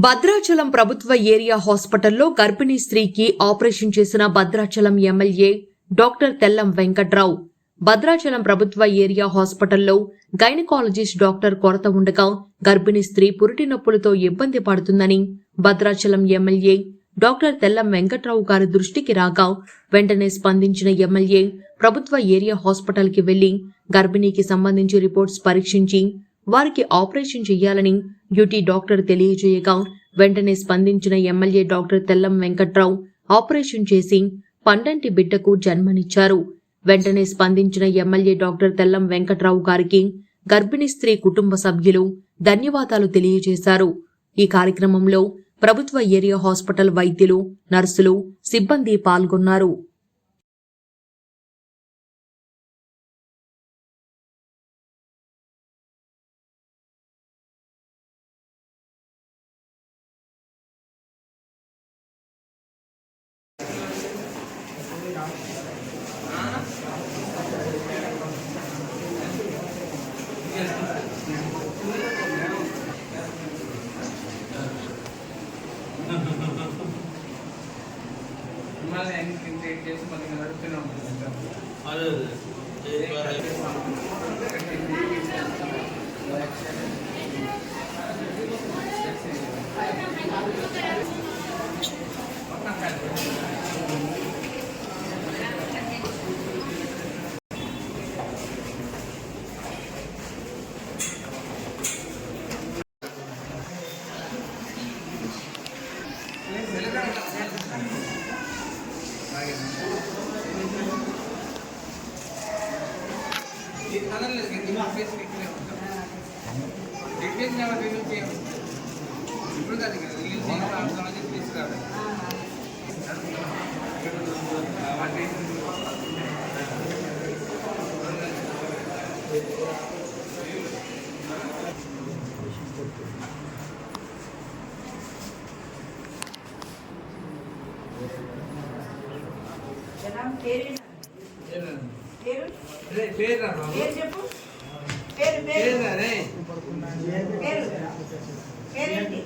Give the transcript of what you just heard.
భద్రాచలం ప్రభుత్వ ఏరియా హాస్పిటల్లో గర్భిణీ స్త్రీకి ఆపరేషన్ చేసిన భద్రాచలం ఎమ్మెల్యే డాక్టర్ తెల్లం వెంకట్రావు. భద్రాచలం ప్రభుత్వ ఏరియా హాస్పిటల్లో గైనకాలజిస్ట్ డాక్టర్ కొరత ఉండగా గర్భిణీ స్త్రీ పురిటి నొప్పులతో ఇబ్బంది పడుతుందని భద్రాచలం ఎమ్మెల్యే డాక్టర్ తెల్లం వెంకట్రావు గారి దృష్టికి రాగా వెంటనే స్పందించిన ఎమ్మెల్యే ప్రభుత్వ ఏరియా హాస్పిటల్కి వెళ్లి గర్భిణీకి సంబంధించి రిపోర్ట్స్ పరీక్షించి వారికి ఆపరేషన్ చేయాలని డ్యూటీ డాక్టర్ తెలియజేయగా వెంటనే స్పందించిన MLA doctor Tellam Venkatrao operation చేసి పండంటి బిడ్డకు జన్మనిచ్చారు. వెంటనే స్పందించిన ఎమ్మెల్యే డాక్టర్ తెల్లం వెంకట్రావు గారికి గర్భిణీ స్త్రీ కుటుంబ సభ్యులు ధన్యవాదాలు తెలియజేశారు. ఈ కార్యక్రమంలో ప్రభుత్వ ఏరియా హాస్పిటల్ వైద్యులు, నర్సులు, సిబ్బంది పాల్గొన్నారు. ఇప్పుడు కాదు తీసుకురావాలి. పేరు పేరేంటి?